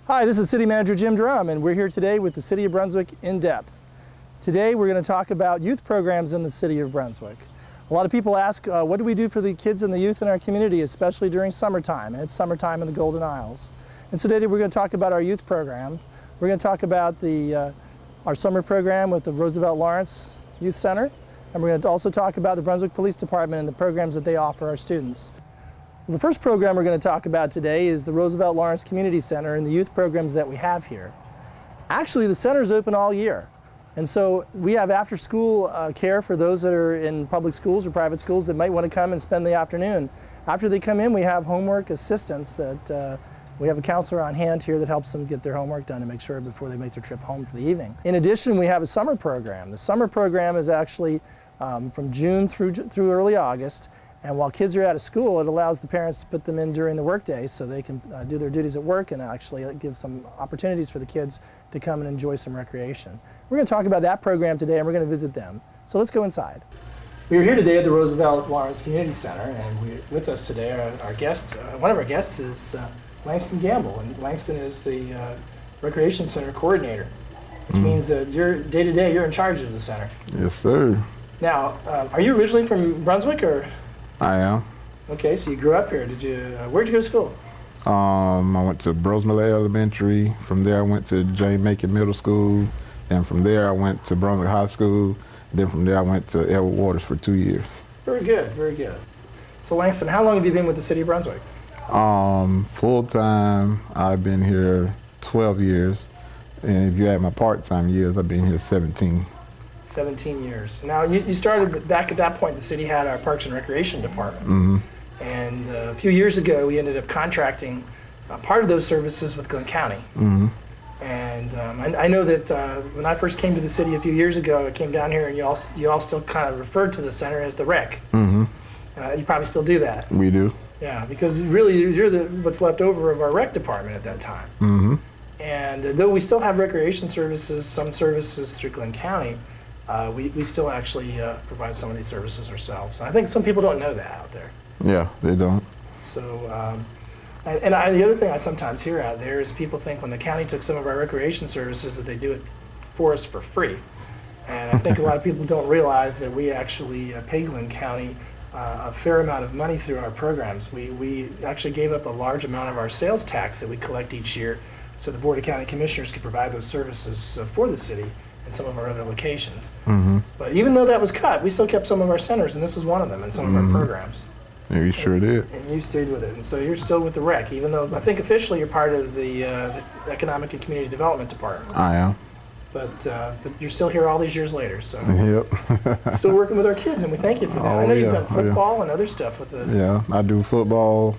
Hi, this is City Manager Jim Drumm, and we're here today with the City of Brunswick in depth. Today we're going to talk about youth programs in the City of Brunswick. A lot of people ask, what do we do for the kids and the youth in our community, especially during summertime, and it's summertime in the Golden Isles. And so today we're going to talk about our youth program. We're going to talk about our summer program with the Roosevelt Lawrence Youth Center, and we're going to also talk about the Brunswick Police Department and the programs that they offer our students. The first program we're going to talk about today is the Roosevelt Lawrence Community Center and the youth programs that we have here. Actually, the center is open all year. And so we have after-school care for those that are in public schools or private schools that might want to come and spend the afternoon. After they come in, we have homework assistance that we have a counselor on hand here that helps them get their homework done and make sure before they make their trip home for the evening. In addition, we have a summer program. The summer program is actually from June through early August. And while kids are out of school, it allows the parents to put them in during the workday so they can do their duties at work and actually give some opportunities for the kids to come and enjoy some recreation. We're going to talk about that program today, and we're going to visit them. So let's go inside. We are here today at the Roosevelt Lawrence Community Center, and with us today are our guest. One of our guests is Langston Gamble, and Langston is the Recreation Center Coordinator, which means that you're day-to-day, you're in charge of the center. Yes, sir. Now, are you originally from Brunswick, or? I am. Okay, so you grew up here. Where'd you go to school? I went to Rosemary Elementary. From there, I went to Jane Macon Middle School. And from there, I went to Brunswick High School. Then from there, I went to Edward Waters for 2 years. Very good, very good. So Langston, how long have you been with the City of Brunswick? Full-time, I've been here 12 years. And if you add my part-time years, I've been here 17. 17 years. Now, you started back at that point, the city had our Parks and Recreation Department. Mm-hmm. And a few years ago, we ended up contracting part of those services with Glenn County. Mm-hmm. And I know that when I first came to the city a few years ago, I came down here and you all still kind of referred to the center as the rec. Mm-hmm. You probably still do that. We do. Yeah, because really you're what's left over of our rec department at that time. Mm-hmm. And though we still have recreation services, some services through Glenn County, we still actually provide some of these services ourselves. I think some people don't know that out there. Yeah, they don't. So, the other thing I sometimes hear out there is people think when the county took some of our recreation services that they do it for us for free. And I think a lot of people don't realize that we actually pay Glenn County a fair amount of money through our programs. We actually gave up a large amount of our sales tax that we collect each year so the Board of County Commissioners could provide those services for the city and some of our other locations. Mm-hmm. But even though that was cut, we still kept some of our centers, and this is one of them, and some of our programs. Yeah, you sure did. And you stayed with it, and so you're still with the rec, even though I think officially you're part of the Economic and Community Development Department. I am. But you're still here all these years later, so. Yep. Still working with our kids, and we thank you for that. I know you've done football and other stuff with it. Yeah, I do football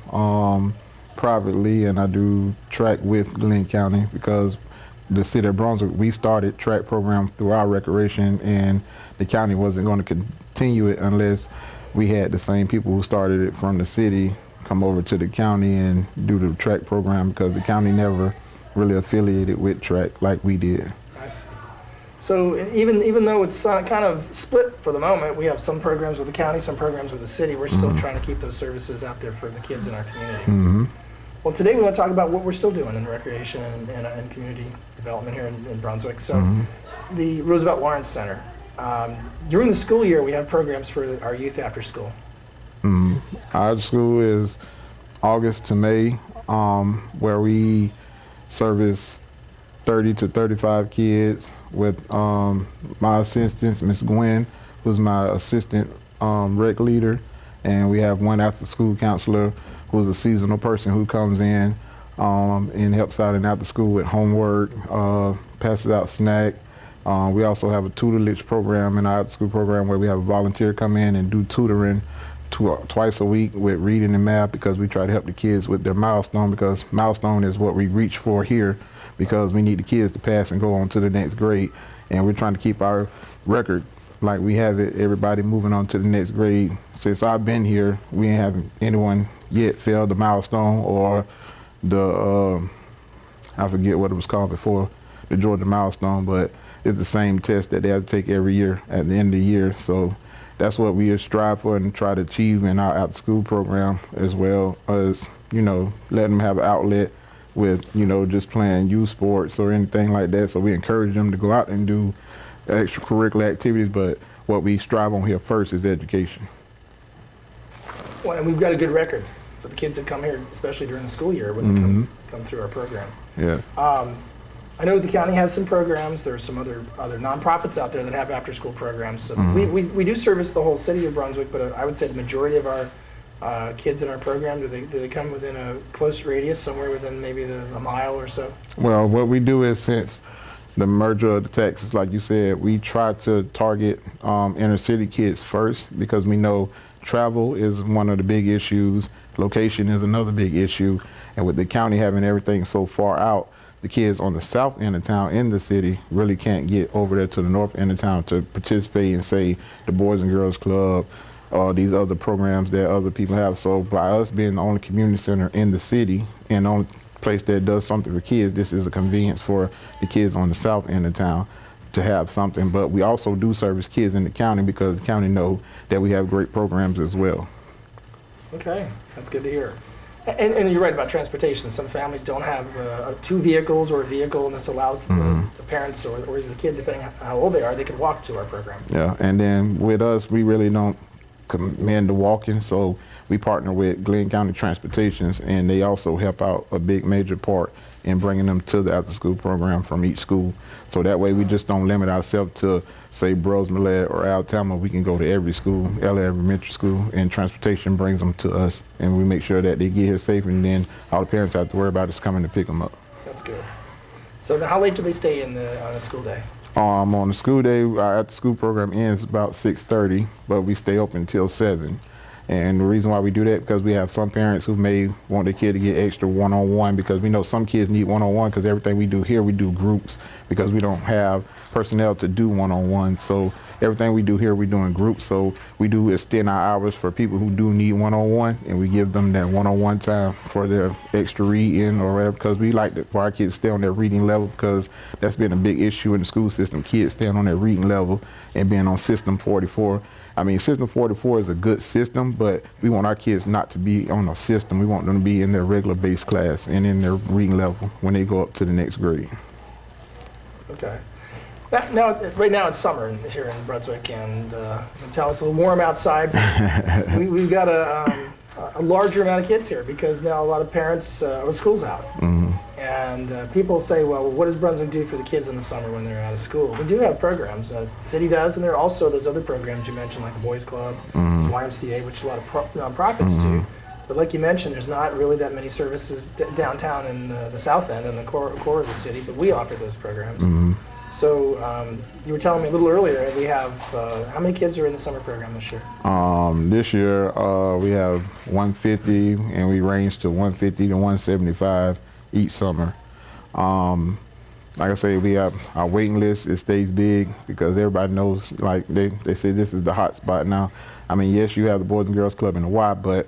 privately, and I do track with Glenn County because the City of Brunswick, we started track program through our recreation, and the county wasn't going to continue it unless we had the same people who started it from the city come over to the county and do the track program because the county never really affiliated with track like we did. I see. So even though it's kind of split for the moment, we have some programs with the county, some programs with the city, we're still trying to keep those services out there for the kids in our community. Mm-hmm. Well, today we want to talk about what we're still doing in recreation and community development here in Brunswick. So the Roosevelt Lawrence Center. During the school year, we have programs for our youth after school. Our school is August to May, where we service 30 to 35 kids with my assistant, Miss Gwen, who's my assistant rec leader, and we have one after school counselor who's a seasonal person who comes in and helps out in after school with homework, passes out snack. We also have a tutelage program in our after school program where we have a volunteer come in and do tutoring twice a week with reading and math because we try to help the kids with their milestone, because milestone is what we reach for here because we need the kids to pass and go on to the next grade, and we're trying to keep our record like we have it, everybody moving on to the next grade. Since I've been here, we ain't having anyone yet failed the milestone or the, I forget what it was called before, the Georgia milestone, but it's the same test that they have to take every year at the end of the year. So that's what we strive for and try to achieve in our after school program, as well as, you know, letting them have an outlet with, just playing youth sports or anything like that. So we encourage them to go out and do extracurricular activities, but what we strive on here first is education. Well, and we've got a good record for the kids that come here, especially during the school year when they come through our program. Yeah. I know the county has some programs. There are some other nonprofits out there that have after-school programs. So we do service the whole city of Brunswick, but I would say the majority of our kids in our program, do they come within a close radius, somewhere within maybe a mile or so? Well, what we do is, since the merger of the Texas, like you said, we try to target inner city kids first, because we know travel is one of the big issues. Location is another big issue. And with the county having everything so far out, the kids on the south end of town in the city really can't get over there to the north end of town to participate in, say, the Boys and Girls Club or these other programs that other people have. So by us being the only community center in the city and the only place that does something for kids, this is a convenience for the kids on the south end of town to have something. But we also do service kids in the county, because the county know that we have great programs as well. Okay, that's good to hear. And you're right about transportation. Some families don't have 2 vehicles or a vehicle, and this allows the parents or the kid, depending on how old they are, they can walk to our program. Yeah, and then with us, we really don't commend the walking, so we partner with Glenn County Transportations, and they also help out a big major part in bringing them to the after-school program from each school. So that way we just don't limit ourselves to, say, Brosmillet or Alabama. We can go to every school, LA Elementary School, and transportation brings them to us, and we make sure that they get here safe, and then all the parents have to worry about is coming to pick them up. That's good. So how late do they stay on a school day? On the school day, our after-school program ends about 6:30, but we stay open until 7. And the reason why we do that, because we have some parents who may want their kid to get extra one-on-one, because we know some kids need one-on-one, because everything we do here, we do groups, because we don't have personnel to do one-on-one. So everything we do here, we do in groups. So we do extend our hours for people who do need one-on-one, and we give them that one-on-one time for their extra reading or whatever, because we like for our kids to stay on their reading level, because that's been a big issue in the school system, kids staying on their reading level and being on System 44. I mean, System 44 is a good system, but we want our kids not to be on a system. We want them to be in their regular base class and in their reading level when they go up to the next grade. Okay. Now, right now it's summer here in Brunswick, and you can tell it's a little warm outside. We've got a larger amount of kids here, because now a lot of parents, school's out. And people say, well, what does Brunswick do for the kids in the summer when they're out of school? We do have programs, the city does, and there are also those other programs you mentioned, like the Boys Club, YMCA, which a lot of nonprofits do. But like you mentioned, there's not really that many services downtown in the south end and the core of the city, but we offer those programs. So you were telling me a little earlier, we have, how many kids are in the summer program this year? This year we have 150, and we range to 150 to 175 each summer. Like I say, we have our waiting list. It stays big because everybody knows, like they say this is the hot spot now. I mean, yes, you have the Boys and Girls Club and the Y, but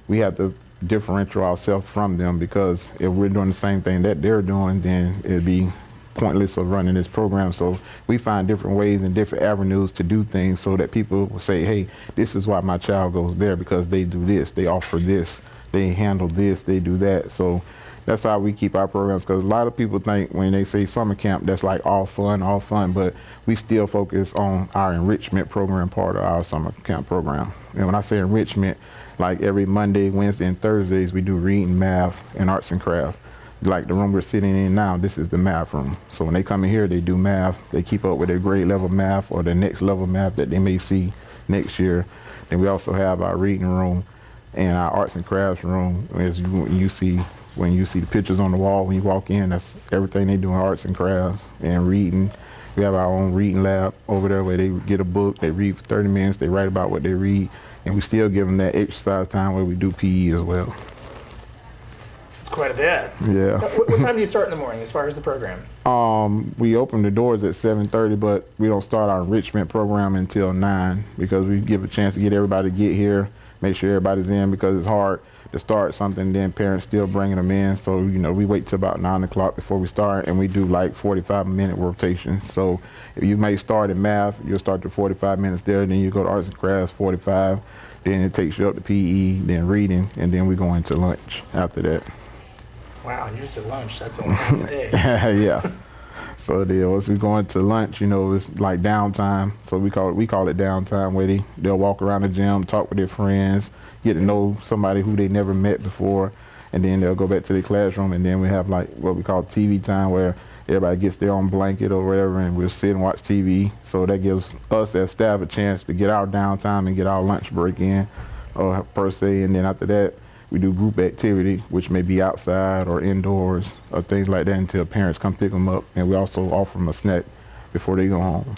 we have to differentiate ourselves from them, because if we're doing the same thing that they're doing, then it'd be pointless of running this program. So we find different ways and different avenues to do things, so that people will say, hey, this is why my child goes there, because they do this, they offer this, they handle this, they do that. So that's how we keep our programs, because a lot of people think when they say summer camp, that's like all fun, but we still focus on our enrichment program part of our summer camp program. And when I say enrichment, like every Monday, Wednesday, and Thursdays, we do reading, math, and arts and crafts. Like the room we're sitting in now, this is the math room. So when they come in here, they do math, they keep up with their grade level math or their next level math that they may see next year. Then we also have our reading room and our arts and crafts room. As you see, when you see the pictures on the wall when you walk in, that's everything they do in arts and crafts and reading. We have our own reading lab over there where they get a book, they read for 30 minutes, they write about what they read, and we still give them that exercise time where we do PE as well. It's quite a bit. Yeah. What time do you start in the morning as far as the program? We open the doors at 7:30, but we don't start our enrichment program until 9, because we give a chance to get everybody to get here, make sure everybody's in, because it's hard to start something, then parents still bringing them in. So, we wait till about 9 o'clock before we start, and we do like 45-minute rotations. So if you may start in math, you'll start to 45 minutes there, then you go to arts and crafts, 45, then it takes you up to PE, then reading, and then we go into lunch after that. Wow, you're just at lunch. That's a long day. Yeah. So then once we go into lunch, it's like downtime. So we call it downtime, where they'll walk around the gym, talk with their friends, get to know somebody who they never met before, and then they'll go back to their classroom, and then we have like what we call TV time, where everybody gets their own blanket or whatever, and we'll sit and watch TV. So that gives us as staff a chance to get our downtime and get our lunch break in, per se. And then after that, we do group activity, which may be outside or indoors or things like that, until parents come pick them up. And we also offer them a snack before they go home.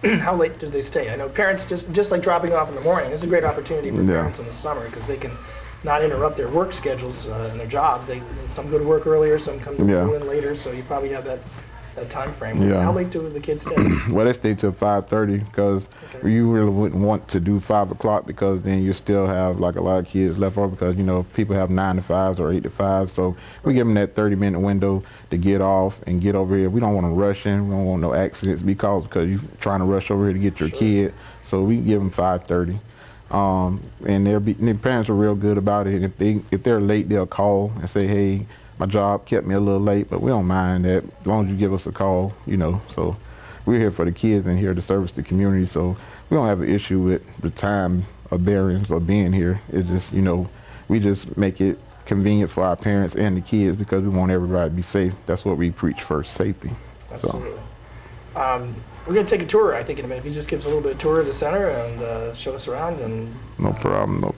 How late do they stay? I know parents, just like dropping off in the morning, this is a great opportunity for parents in the summer, because they can not interrupt their work schedules and their jobs. Some go to work earlier, some come in later, so you probably have that time frame. Yeah. How late do the kids stay? Well, they stay till 5:30, because you really wouldn't want to do 5 o'clock, because then you still have like a lot of kids left over, because people have 9 to 5s or 8 to 5. So we give them that 30-minute window to get off and get over here. We don't want to rush in. We don't want no accidents because you're trying to rush over here to get your kid. So we give them 5:30. And their parents are real good about it. If they're late, they'll call and say, hey, my job kept me a little late, but we don't mind that as long as you give us a call, So we're here for the kids and here to service the community. So we don't have an issue with the time of bearings or being here. It's just, we just make it convenient for our parents and the kids, because we want everybody to be safe. That's what we preach first, safety. Absolutely. So. We're going to take a tour, I think, in a minute. If you just give us a little bit of tour of the center and show us around. No problem.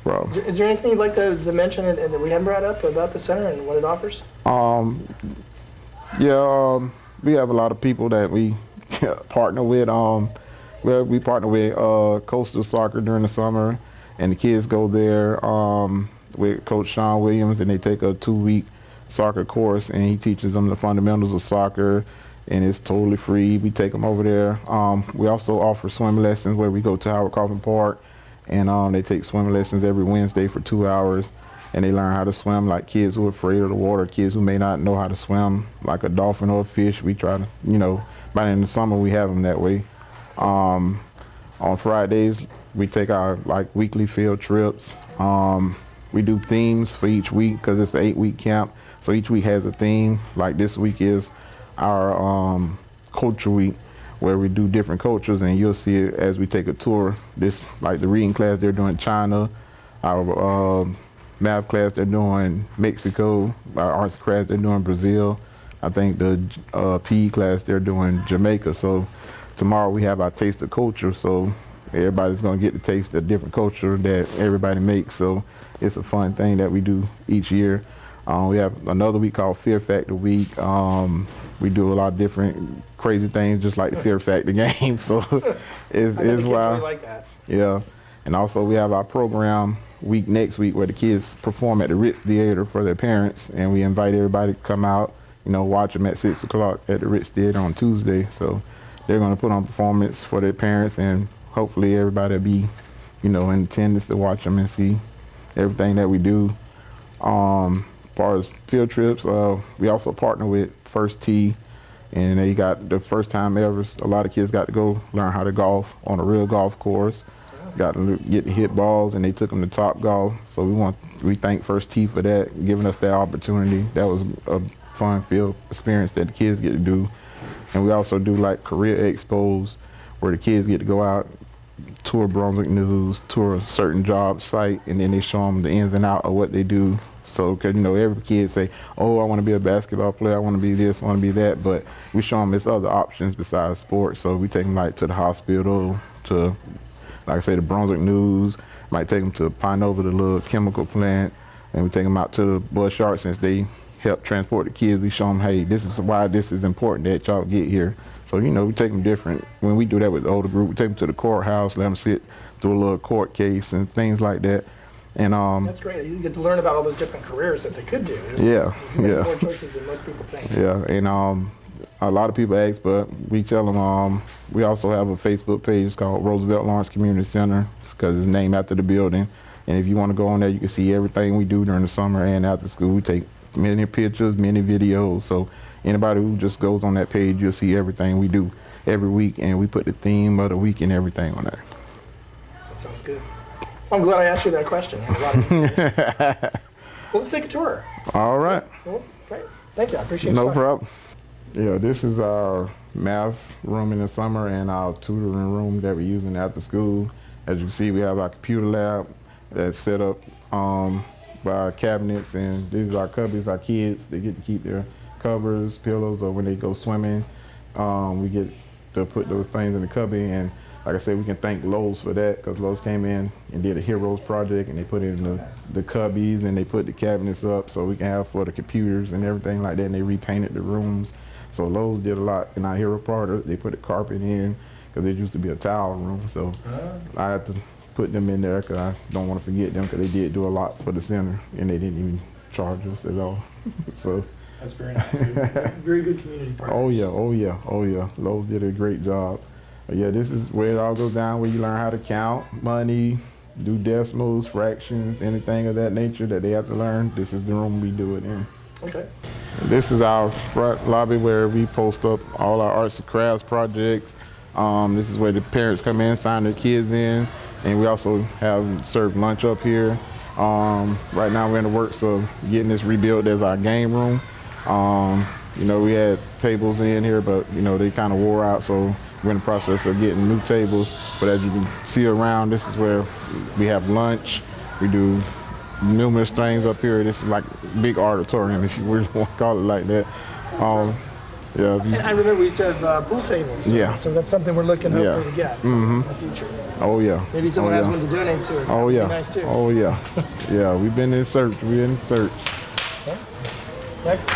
Is there anything you'd like to mention that we haven't brought up about the center and what it offers? We have a lot of people that we partner with. We partner with Coastal Soccer during the summer, and the kids go there with Coach Sean Williams, and they take a 2-week soccer course, and he teaches them the fundamentals of soccer. And it's totally free. We take them over there. We also offer swimming lessons, where we go to Howard Coffin Park, and they take swimming lessons every Wednesday for 2 hours, and they learn how to swim, like kids who are afraid of the water, kids who may not know how to swim, like a dolphin or a fish. We try to, by the end of the summer, we have them that way. On Fridays, we take our weekly field trips. We do themes for each week, because it's an 8-week camp. So each week has a theme. Like this week is our culture week, where we do different cultures, and you'll see it as we take a tour. This, like the reading class, they're doing China. Our math class, they're doing Mexico. Our arts class, they're doing Brazil. I think the PE class, they're doing Jamaica. So tomorrow we have our taste of culture, so everybody's going to get to taste the different culture that everybody makes. So it's a fun thing that we do each year. We have another week called Fear Factor Week. We do a lot of different crazy things, just like the Fear Factor game. So it's kids wild. really like that. Yeah. And also we have our program week next week, where the kids perform at the Ritz Theater for their parents, and we invite everybody to come out, watch them at 6 o'clock at the Ritz Theater on Tuesday. So they're going to put on performance for their parents, and hopefully everybody will be, in attendance to watch them and see everything that we do. As far as field trips, we also partner with First Tee, and they got the first time ever, a lot of kids got to go learn how to golf on a real golf course. Got to get to hit balls, and they took them to Top Golf. So we thank First Tee for that, giving us that opportunity. That was a fun field experience that the kids get to do. And we also do like career expos, where the kids get to go out, tour Brunswick News, tour a certain job site, and then they show them the ins and outs of what they do. So, because, every kid say, oh, I want to be a basketball player, I want to be this, I want to be that, but we show them there's other options besides sports. So we take them to the hospital, to, like I say, the Brunswick News, might take them to Pine Over, the little chemical plant, and we take them out to the Bush Shark, since they help transport the kids. We show them, hey, this is why this is important that y'all get here. So, we take them different. When we do that with the older group, we take them to the courthouse, let them sit through a little court case and things like that. And that's great. You get to learn about all those different careers that they could do. There's more choices than most people think. Yeah, and a lot of people ask, but we tell them we also have a Facebook page called Roosevelt Lawrence Community Center, because it's named after the building. And if you want to go on there, you can see everything we do during the summer and after school. We take many pictures, many videos. So anybody who just goes on that page, you'll see everything we do every week, and we put the theme of the week and everything on there. That sounds good. I'm glad I asked you that question. You had a lot of Well, let's take a tour. All right. Well, great. Thank you. I appreciate No your time. problem. Yeah, this is our math room in the summer and our tutoring room that we're using after school. As you can see, we have our computer lab that's set up by our cabinets, and these are our cubbies. Our kids, they get to keep their covers, pillows, or when they go swimming, we get to put those things in the cubby. And like I said, we can thank Lowe's for that, because Lowe's came in and did a Heroes project, and they put it in the cubbies, and they put the cabinets up so we can have for the computers and everything like that, and they repainted the rooms. So Lowe's did a lot in our hero part. They put the carpet in, because it used to be a towel room. So I had to put them in there, because I don't want to forget them, because they did do a lot for the center, and they didn't even charge us at all. So That's very nice. Very good community partners. oh yeah, oh yeah, oh yeah. Lowe's did a great job. But yeah, this is where it all goes down, where you learn how to count money, do decimals, fractions, anything of that nature that they have to learn. This is the room we do it in. Okay. This is our front lobby where we post up all our arts and crafts projects. This is where the parents come in, sign their kids in, and we also have served lunch up here. Right now we're in the works of getting this rebuilt as our game room. You know, we had tables in here, but you know, they kind of wore out, so we're in the process of getting new tables. But as you can see around, this is where we have lunch. We do numerous things up here. This is like a big auditorium, if you really want to call it like that. Yeah. And I remember we used to have pool tables. So, Yeah. So that's something we're looking hopefully to get in the future. Oh yeah. Maybe someone Oh, has yeah. one to donate to us. Oh That'd yeah. Be nice too. Oh yeah. Yeah. We've been in search. We're in search. Okay. Next.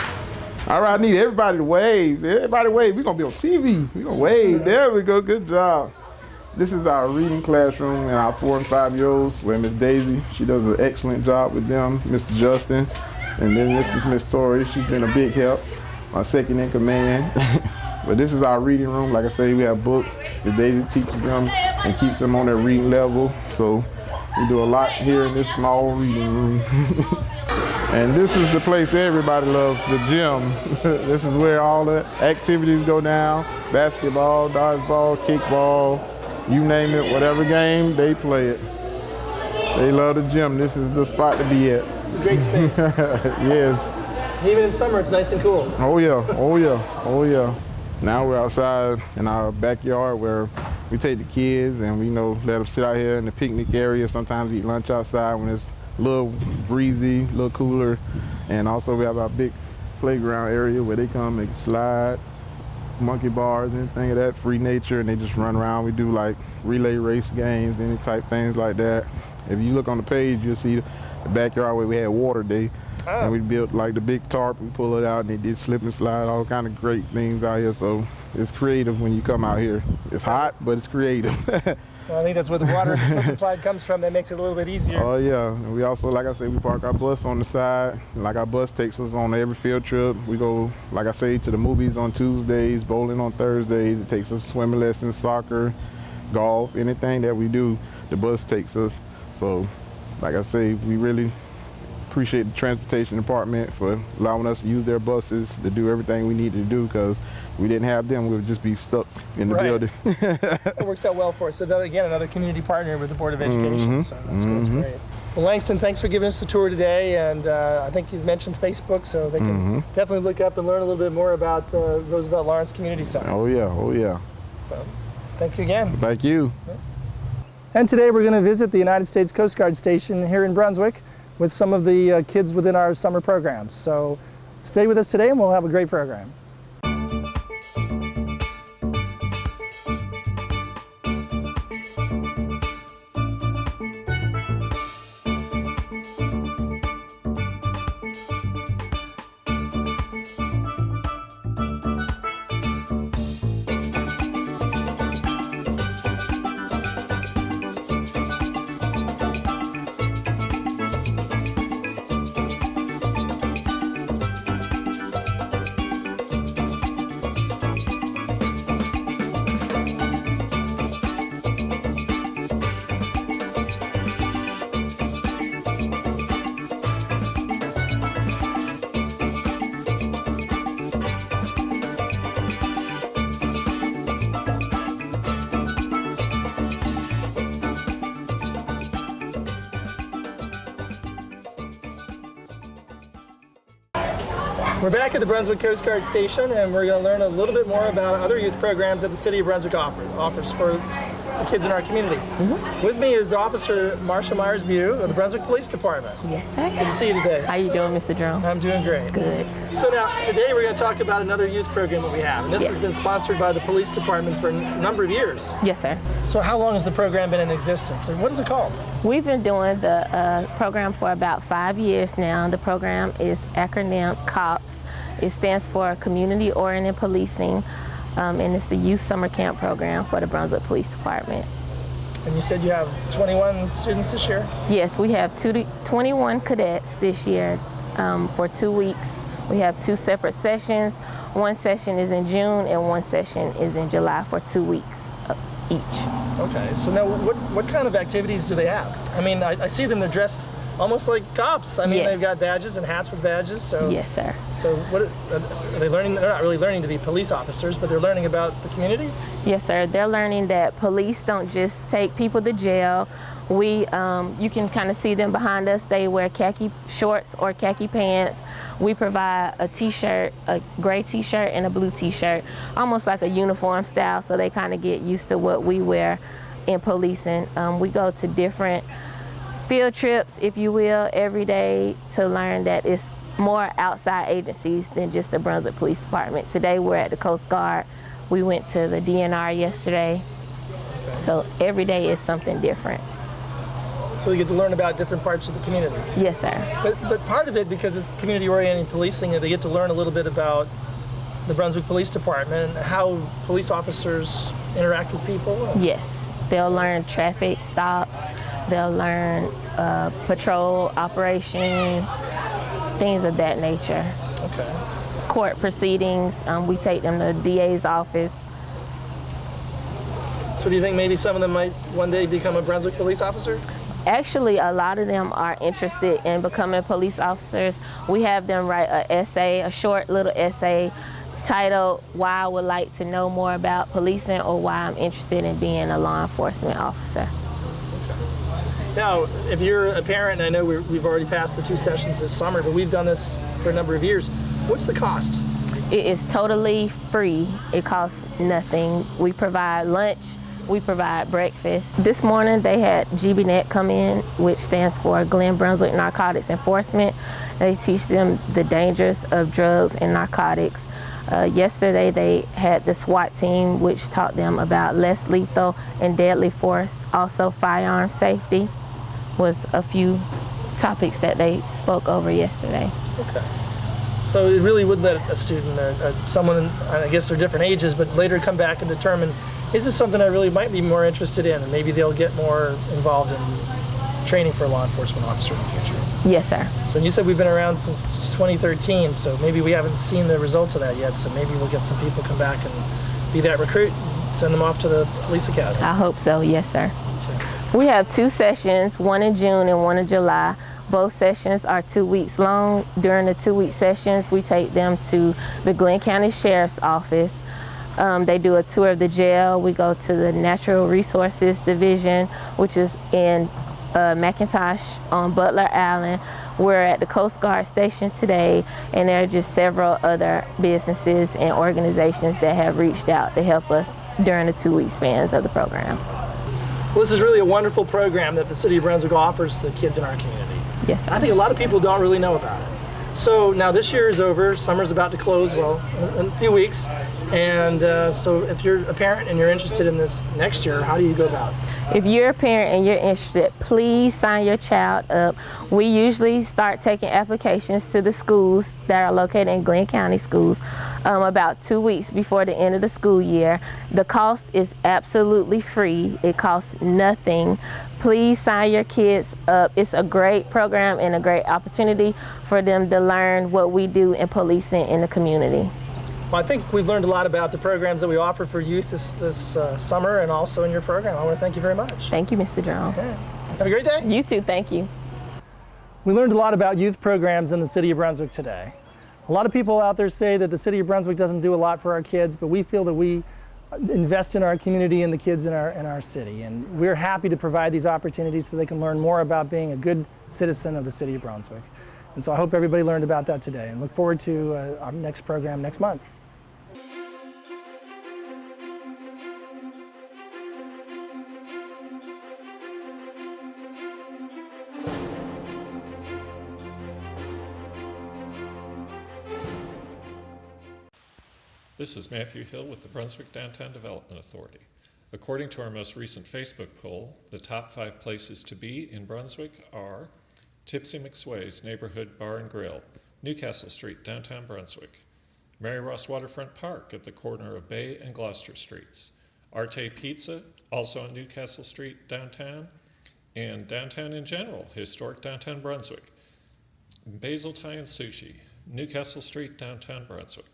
All right. I need everybody to wave. Everybody wave. We're gonna be on TV. We're gonna wave. There we go. Good job. This is our reading classroom and our 4 and 5-year-olds with Miss Daisy. She does an excellent job with them. Mr. Justin. And then this is Miss Tori. She's been a big help. My second in command. But this is our reading room. Like I say, we have books. Miss Daisy teaches them and keeps them on their reading level. So we do a lot here in this small reading room. And this is the place everybody loves, the gym. This is where all the activities go down. Basketball, dodgeball, kickball, you name it, whatever game, they play it. They love the gym. This is the spot to be at. It's a great space. Yes. And even in summer, it's nice and cool. Oh yeah, oh yeah, oh yeah. Now we're outside in our backyard where we take the kids and we let them sit out here in the picnic area. Sometimes eat lunch outside when it's a little breezy, a little cooler. And also we have our big playground area where they come and slide, monkey bars, anything of that, free nature, and they just run around. We do like relay race games, any type things like that. If you look on the page, you'll see the backyard where we had water day. And we built like the big tarp, we pull it out, and they did slip and slide, all kind of great things out here. So it's creative when you come out here. It's hot, but it's creative. Well, I think that's where the water and the slip and slide comes from. That makes it a little bit easier. Oh yeah, and we also, like I said, we park our bus on the side. Like our bus takes us on every field trip. We go, like I say, to the movies on Tuesdays, bowling on Thursdays. It takes us swimming lessons, soccer, golf, anything that we do, the bus takes us. So, like I say, we really appreciate the transportation department for allowing us to use their buses to do everything we need to do, because we didn't have them, we would just be stuck in the building. It works out well for us. So again, another community partner with the Board of Education. So that's great. Well, Langston, thanks for giving us the tour today. And I think you've mentioned Facebook, so they can definitely look up and learn a little bit more about the Roosevelt Lawrence Community Center. Oh yeah, oh yeah. So thank you again. Thank you. And today we're going to visit the United States Coast Guard Station here in Brunswick with some of the kids within our summer programs. So stay with us today and we'll have a great program. We're back at the Brunswick Coast Guard Station, and we're going to learn a little bit more about other youth programs that the City of Brunswick offers for the kids in our community. With me is Officer Marsha Myers-Bew of the Brunswick Police Department. Yes, sir. Good to see you today. How you doing, Mr. Drumm? I'm doing great. Good. So now, today we're going to talk about another youth program that we have, and this has been sponsored by the Police Department for a number of years. Yes, sir. So how long has the program been in existence, and what is it called? We've been doing the program for about 5 years now. The program is acronym COPS. It stands for Community Oriented Policing, and it's the Youth Summer Camp program for the Brunswick Police Department. And you said you have 21 students this year? Yes, we have 21 cadets this year for 2 weeks. We have 2 separate sessions. One session is in June and one session is in July for 2 weeks each. Okay, so now what kind of activities do they have? I mean, I see them, they're dressed almost like cops. I mean, Yes. they've got badges and hats with badges. So Yes, sir. So what are they learning? They're not really learning to be police officers, but they're learning about the community? Yes, sir. They're learning that police don't just take people to jail. You can kind of see them behind us. They wear khaki shorts or khaki pants. We provide a t-shirt, a gray t-shirt and a blue t-shirt, almost like a uniform style, so they kind of get used to what we wear in policing. We go to different field trips, if you will, every day to learn that it's more outside agencies than just the Brunswick Police Department. Today we're at the Coast Guard. We went to the DNR yesterday. So every day is something different. So you get to learn about different parts of the community. Yes, sir. But part of it, because it's community-oriented policing, they get to learn a little bit about the Brunswick Police Department and how police officers interact with people. Yes. They'll learn traffic stops. They'll learn patrol operations, things of that nature. Okay. Court proceedings, we take them to the DA's office. So do you think maybe some of them might one day become a Brunswick police officer? Actually, a lot of them are interested in becoming police officers. We have them write an essay, a short little essay titled "Why I Would Like to Know More About Policing" or "Why I'm Interested in Being a Law Enforcement Officer." Now, if you're a parent, and I know we've already passed the 2 sessions this summer, but we've done this for a number of years, what's the cost? It is totally free. It costs nothing. We provide lunch. We provide breakfast. This morning they had GBNet come in, which stands for Glen Brunswick Narcotics Enforcement. They teach them the dangers of drugs and narcotics. Yesterday they had the SWAT team, which taught them about less lethal and deadly force. Also firearm safety was a few topics that they spoke over yesterday. Okay. So it really would let a student or someone, I guess they're different ages, but later come back and determine, is this something I really might be more interested in? And maybe they'll get more involved in training for a law enforcement officer in the future. Yes, sir. So you said we've been around since 2013, so maybe we haven't seen the results of that yet, so maybe we'll get some people come back and be that recruit, send them off to the police academy. I hope so, yes, sir. So, We have 2 sessions, one in June and one in July. Both sessions are 2 weeks long. During the 2-week sessions, we take them to the Glen County Sheriff's Office. They do a tour of the jail. We go to the Natural Resources Division, which is in McIntosh on Butler Island. We're at the Coast Guard Station today, and there are just several other businesses and organizations that have reached out to help us during the 2-week spans of the program. well, this is really a wonderful program that the City of Brunswick offers the kids in our community. Yes, sir. I think a lot of people don't really know about it. So now this year is over, summer's about to close, well, in a few weeks. And so if you're a parent and you're interested in this next year, how do you go about it? If you're a parent and you're interested, please sign your child up. We usually start taking applications to the schools that are located in Glen County schools about 2 weeks before the end of the school year. The cost is absolutely free. It costs nothing. Please sign your kids up. It's a great program and a great opportunity for them to learn what we do in policing in the community. Well, I think we've learned a lot about the programs that we offer for youth this summer and also in your program. I want to thank you very much. Thank you, Mr. Drumm. Okay. Have a great day. You too, thank you. We learned a lot about youth programs in the City of Brunswick today. A lot of people out there say that the City of Brunswick doesn't do a lot for our kids, but we feel that we invest in our community and the kids in our city. And we're happy to provide these opportunities so they can learn more about being a good citizen of the City of Brunswick. And so I hope everybody learned about that today, and look forward to our next program next month. This is Matthew Hill with the Brunswick Downtown Development Authority. According to our most recent Facebook poll, the top 5 places to be in Brunswick are Tipsy McSway's Neighborhood Bar and Grill, Newcastle Street, downtown Brunswick; Mary Ross Waterfront Park at the corner of Bay and Gloucester Streets; Arte Pizza, also on Newcastle Street, downtown; and downtown in general, historic downtown Brunswick; Basil Thai and Sushi, Newcastle Street, downtown Brunswick.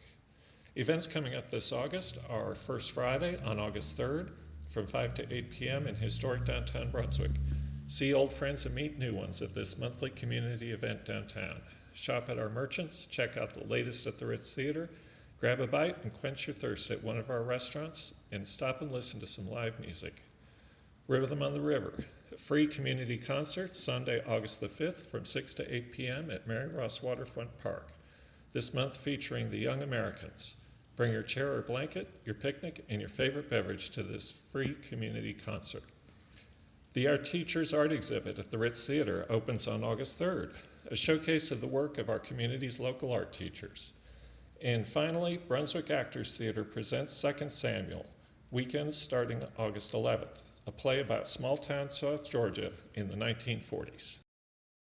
Events coming up this August are First Friday on August 3rd from 5 to 8 p.m. in historic downtown Brunswick. See old friends and meet new ones at this monthly community event downtown. Shop at our merchants, check out the latest at the Ritz Theater, grab a bite and quench your thirst at one of our restaurants, and stop and listen to some live music. Rhythm on the River, a free community concert Sunday, August the 5th from 6 to 8 p.m. at Mary Ross Waterfront Park. This month featuring the Young Americans. Bring your chair or blanket, your picnic, and your favorite beverage to this free community concert. The Art Teachers Art Exhibit at the Ritz Theater opens on August 3rd, a showcase of the work of our community's local art teachers. And finally, Brunswick Actors Theater presents Second Samuel, weekends starting August 11th, a play about small-town South Georgia in the 1940s.